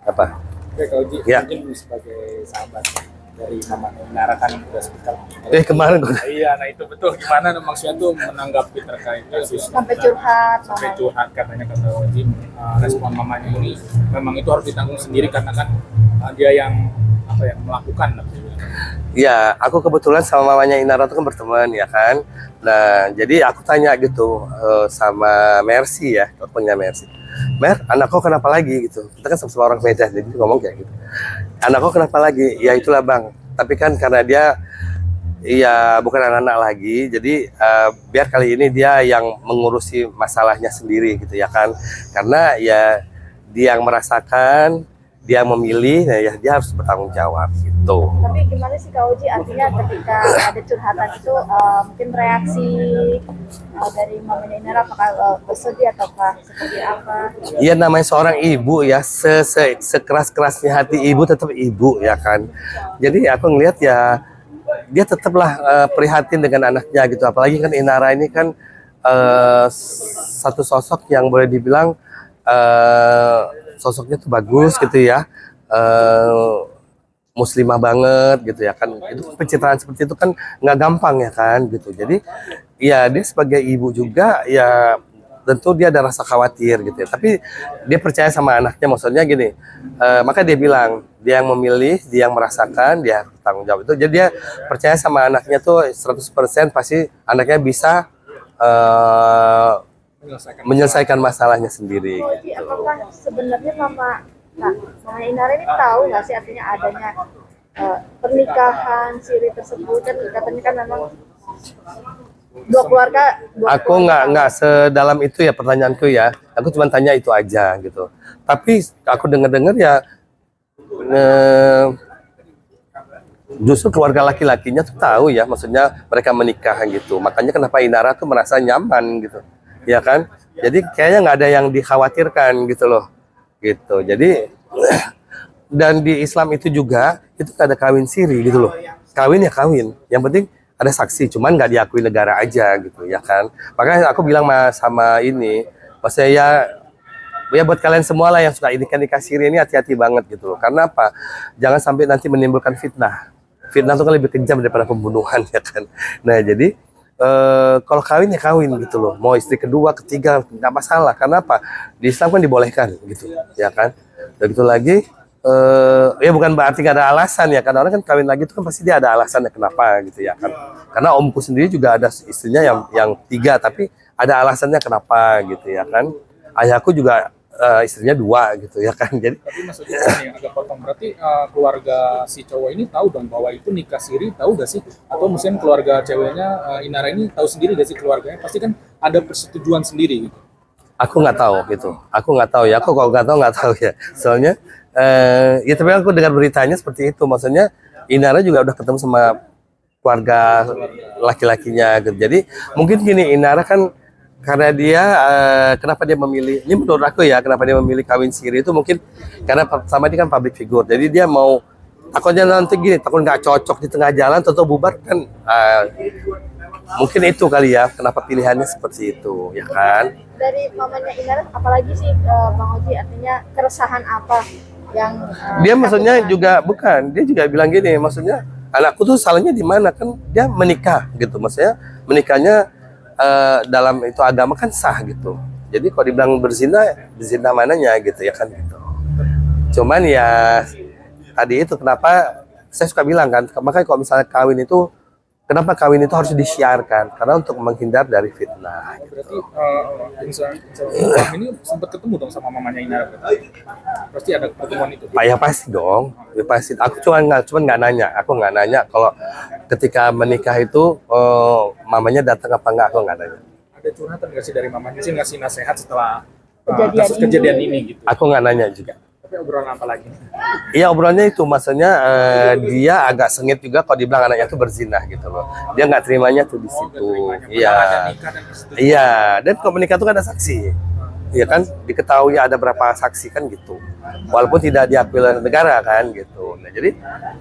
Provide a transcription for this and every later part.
Apa? Oke, kalau Ji, Ya. mungkin sebagai sahabat dari Mama Nara kan udah speak up. Kemarin gua Iya, nah itu betul. Gimana maksudnya tuh menanggapi terkait kasus Sampai curhat sampai mamanya. curhat katanya kata Oji, respon mamanya ini memang itu harus ditanggung sendiri karena kan dia yang apa ya melakukan. Ya, aku kebetulan sama mamanya Inara tuh kan berteman ya kan. Nah, jadi aku tanya gitu sama Mercy ya, teleponnya Mercy. Mer, anak kau kenapa lagi gitu? Kita kan sama-sama orang Medan, jadi ngomong kayak gitu. Anak kau kenapa lagi? Ya itulah bang. Tapi kan karena dia ya bukan anak-anak lagi, jadi biar kali ini dia yang mengurusi masalahnya sendiri gitu ya kan. Karena ya dia yang merasakan, dia yang memilih, ya dia harus bertanggung jawab gitu. Tapi gimana sih Kak Oji, artinya ketika ada curhatan itu mungkin reaksi dari mamanya Inara apakah bersedih ataukah seperti apa? Iya namanya seorang ibu ya, sekeras-kerasnya hati ibu tetap ibu ya kan. Jadi aku ngelihat ya dia tetaplah prihatin dengan anaknya gitu. Apalagi kan Inara ini kan satu sosok yang boleh dibilang sosoknya tuh bagus gitu ya. Muslimah banget gitu ya kan. Itu pencitraan seperti itu kan nggak gampang ya kan gitu. Jadi ya dia sebagai ibu juga ya tentu dia ada rasa khawatir gitu ya. Tapi dia percaya sama anaknya, maksudnya gini, maka dia bilang dia yang memilih, dia yang merasakan, dia harus tanggung jawab itu. Jadi dia percaya sama anaknya tuh 100% pasti anaknya bisa menyelesaikan masalahnya sendiri. Kak Oji, apakah sebenarnya mamanya Inara ini tahu nggak sih artinya adanya pernikahan siri tersebut, kan katanya kan memang dua keluarga. Aku nggak sedalam itu ya pertanyaanku ya. Aku cuma tanya itu aja gitu. Tapi aku dengar-dengar ya justru keluarga laki-lakinya tuh tahu ya, maksudnya mereka menikah gitu. Makanya kenapa Inara tuh merasa nyaman gitu, ya kan? Jadi kayaknya nggak ada yang dikhawatirkan gitu loh, gitu. Jadi dan di Islam itu juga itu ada kawin siri gitu loh. Kawin ya kawin, yang penting ada saksi, cuman nggak diakui negara aja gitu ya kan. Makanya aku bilang sama ini, maksudnya ya buat kalian semua lah yang suka nikah siri ini hati-hati banget gitu loh. Karena apa? Jangan sampai nanti menimbulkan fitnah. Fitnah itu kan lebih kejam daripada pembunuhan ya kan. Nah jadi kalau kawin ya kawin gitu loh. Mau istri kedua, ketiga nggak masalah. Karena apa? Di Islam kan dibolehkan gitu ya kan. Dan gitu lagi ya bukan berarti gak ada alasan ya, karena orang kan kawin lagi itu kan pasti dia ada alasannya kenapa gitu ya kan. Karena omku sendiri juga ada istrinya yang tiga, tapi ada alasannya kenapa gitu ya kan. Ayahku juga istrinya dua gitu ya kan. Jadi Tapi maksudnya ini yang agak potong, berarti keluarga si cowok ini tahu dong bahwa itu nikah siri, tahu gak sih? Atau mungkin keluarga ceweknya Inara ini tahu sendiri gak sih keluarganya? Pasti kan ada persetujuan sendiri gitu. aku nggak tahu gitu. Aku nggak tahu ya. Aku kalau nggak tahu ya. Soalnya ya tapi aku dengar beritanya seperti itu. Maksudnya Inara juga udah ketemu sama keluarga laki-lakinya gitu. Jadi mungkin gini, Inara kan karena dia kenapa dia memilih, ini menurut aku ya, kenapa dia memilih kawin siri itu mungkin karena pertama dia kan public figure. Jadi dia mau takutnya nanti gini, takut nggak cocok di tengah jalan atau bubar kan, mungkin itu kali ya kenapa pilihannya seperti itu ya kan. Dari mamanya Inara apalagi sih Bang Oji, artinya keresahan apa yang Dia maksudnya juga bukan, dia juga bilang gini, maksudnya anakku tuh salahnya di mana, kan dia menikah gitu, maksudnya menikahnya dalam itu agama kan sah gitu. Jadi kalau dibilang berzina, berzina mananya gitu ya kan gitu. Cuman ya tadi itu kenapa saya suka bilang kan, makanya kalau misalnya kawin itu, kenapa kawin itu harus disiarkan, karena untuk menghindar dari fitnah. Berarti ini sempat ketemu dong sama mamanya Inara berarti? Pasti ada pertemuan itu. Pak ya pasti dong, ya pasti. Aku cuman nggak nanya, aku nggak nanya kalau ketika menikah itu mamanya datang apa nggak, aku nggak nanya. Ada curhatan nggak sih dari mamanya sih, ngasih nasihat setelah Kejadian kasus kejadian ini gitu? Aku nggak nanya juga. Tapi obrolan apa lagi? Iya obrolannya itu, maksudnya dia agak sengit juga kalau dibilang anaknya tuh berzina gitu loh. Dia nggak terimanya tuh di situ. Iya, iya. Dan kalau menikah tuh kan ada saksi. Iya kan, diketahui ada berapa saksi kan gitu. Walaupun tidak diakui oleh negara kan gitu. Nah jadi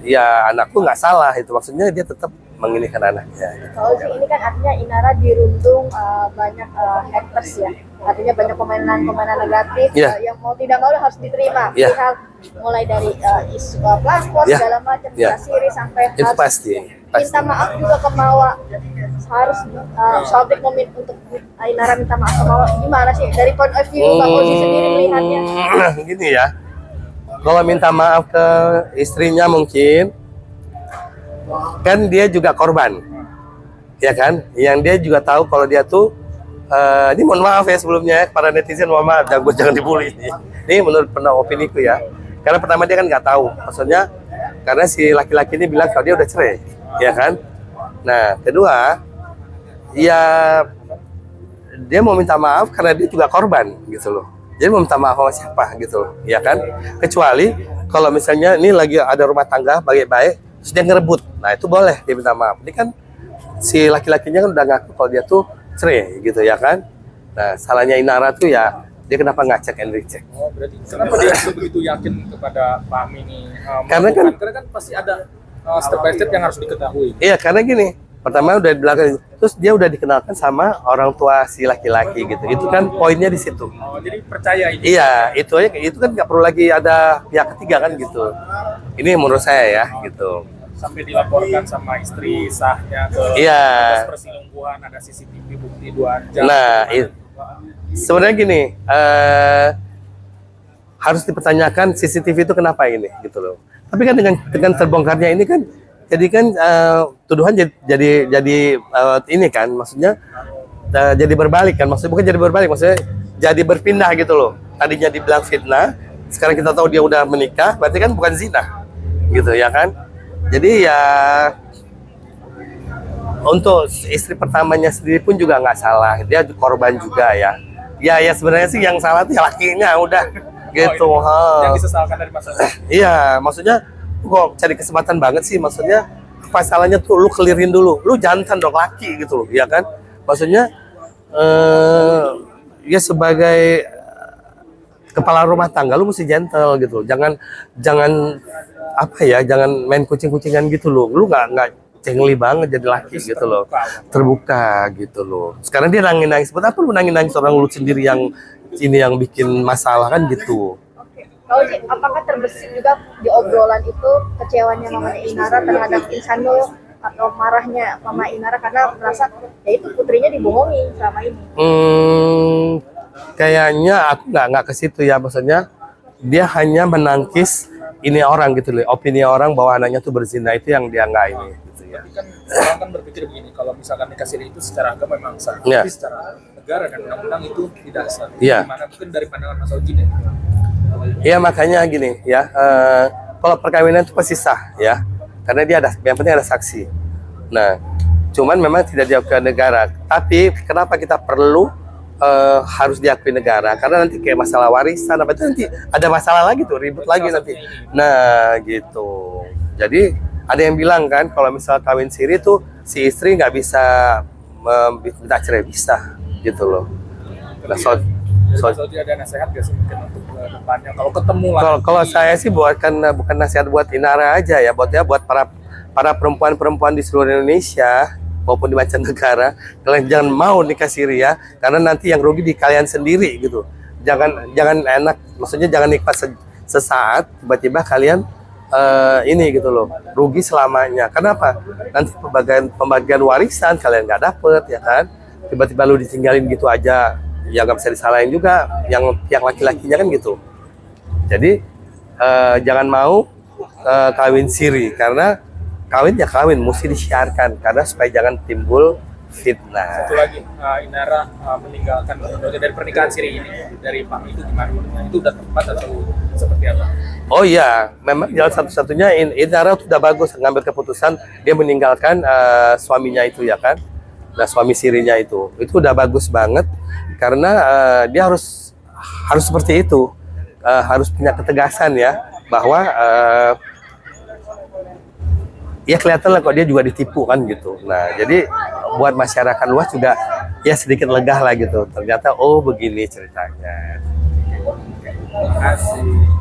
ya anakku nggak salah itu, maksudnya dia tetap menginikan anaknya. Kalau sih ini kan artinya Inara dirundung banyak haters ya, artinya banyak pemainan negatif Iya. yang mau tidak mau harus diterima. Iya. Pihak mulai dari isu plafon Iya. segala macam, Iya. Siri sampai Itu harus pasti. minta maaf juga ke Mawa, harus Sobrik untuk Inara minta maaf ke Mawa. Gimana sih dari point of view Mbak Ozi sendiri melihatnya? Gini ya, kalau minta maaf ke istrinya mungkin, kan dia juga korban, ya kan? Yang dia juga tahu kalau dia tuh, ini mohon maaf ya sebelumnya para netizen, mohon maaf, jangan dibully. Ini menurut opiniku ya, karena pertama dia kan nggak tahu, maksudnya karena si laki-laki ini bilang kalau dia udah cerai, ya kan? Nah, kedua, ya dia mau minta maaf karena dia juga korban gitu loh. Jadi mau minta maaf sama siapa gitu loh, ya kan? Kecuali kalau misalnya ini lagi ada rumah tangga baik-baik, terus dia ngerebut, nah itu boleh dia minta maaf. Ini kan si laki-lakinya kan udah ngaku kalau dia tuh cerai gitu ya kan? Nah salahnya Inara tuh ya dia kenapa nggak cek and recheck? Oh, berarti kenapa dia begitu yakin kepada Pak Amin ini? Karena Karena kan pasti ada step by step yang harus diketahui. Iya karena gini, pertama udah di belakang, terus dia udah dikenalkan sama orang tua si laki-laki gitu. Itu kan poinnya di situ. Oh, jadi percaya ini. Iya, itu aja, itu kan nggak perlu lagi ada pihak ketiga kan gitu. Ini menurut saya ya gitu. Sampai dilaporkan sama istri sahnya ke Iya. atas perselingkuhan, ada CCTV bukti 2 jam. Nah, sebenarnya gini, harus dipertanyakan CCTV itu kenapa ini gitu loh. Tapi kan dengan terbongkarnya ini kan, jadi kan tuduhan jadi ini kan, maksudnya jadi berbalik kan, maksudnya bukan jadi berbalik, maksudnya jadi berpindah gitu loh. Tadinya dibilang fitnah, sekarang kita tahu dia udah menikah, berarti kan bukan zina, gitu ya kan? Jadi ya untuk istri pertamanya sendiri pun juga nggak salah, dia korban juga ya. Ya sebenarnya sih yang salah tuh ya lakinya udah gitu. Yang disesalkan dari masalah. Iya, maksudnya kok cari kesempatan banget sih, maksudnya apa salahnya tuh lu clearin dulu, lu jantan dong laki gitu loh, ya kan? Maksudnya ya sebagai kepala rumah tangga lu mesti gentle gitu, jangan apa ya, jangan main kucing-kucingan gitu loh, lu nggak cengli banget jadi laki gitu loh, terbuka gitu loh. Sekarang dia nangis-nangis, buat apa lu nangis-nangis orang lu sendiri yang ini yang bikin masalah kan gitu. Kalau apakah terbesit juga di obrolan itu kecewanya Mama Inara terhadap Insanul atau marahnya Mama Inara karena merasa ya itu putrinya dibohongi selama ini? Kayaknya aku nggak ke situ ya, maksudnya dia hanya menangkis ini orang gitu loh, opini orang bahwa anaknya tuh berzina, itu yang dia nggak ini gitu ya. Kan orang kan berpikir begini, kalau misalkan nikah siri itu secara agama memang sah, Iya. tapi secara negara dan undang-undang itu tidak sah. Iya. Gimana mungkin dari pandangan Mas Oji deh. Iya makanya gini ya, kalau perkawinan itu pasti sah ya, karena dia ada, yang penting ada saksi. Nah, cuman memang tidak diakui negara. Tapi kenapa kita perlu harus diakui negara? Karena nanti kayak masalah warisan apa itu nanti ada masalah lagi tuh, ribut lagi nanti. Nah gitu. Jadi ada yang bilang kan kalau misal kawin siri tuh si istri nggak bisa minta cerai, bisa gitu loh. Nah, Mas Oji ada nasihat gak sih mungkin untuk depannya kalau ketemu lagi? Kalau saya sih bukan nasihat buat Inara aja ya, buat para perempuan-perempuan di seluruh Indonesia maupun di mancanegara, kalian jangan mau nikah siri ya, karena nanti yang rugi di kalian sendiri gitu. Jangan enak, maksudnya jangan nikah sesaat tiba-tiba kalian ini gitu loh, rugi selamanya. Kenapa? Nanti pembagian warisan kalian nggak dapet ya kan, tiba-tiba lu ditinggalin gitu aja, ya nggak bisa disalahin juga yang pihak laki-lakinya kan gitu. Jadi jangan mau kawin siri, karena kawin ya kawin, mesti disiarkan karena supaya jangan timbul fitnah. Satu lagi, Inara meninggalkan dari pernikahan siri ini dari Pak itu gimana? Itu udah tepat atau seperti apa? Oh iya, memang jalan satu-satunya Inara sudah bagus ngambil keputusan dia meninggalkan suaminya itu ya kan. Nah suami sirinya itu udah bagus banget karena dia harus seperti itu, harus punya ketegasan ya bahwa ya kelihatan lah kok dia juga ditipu kan gitu. Nah jadi buat masyarakat luas juga ya sedikit lega lah gitu. Ternyata oh begini ceritanya. Terima kasih.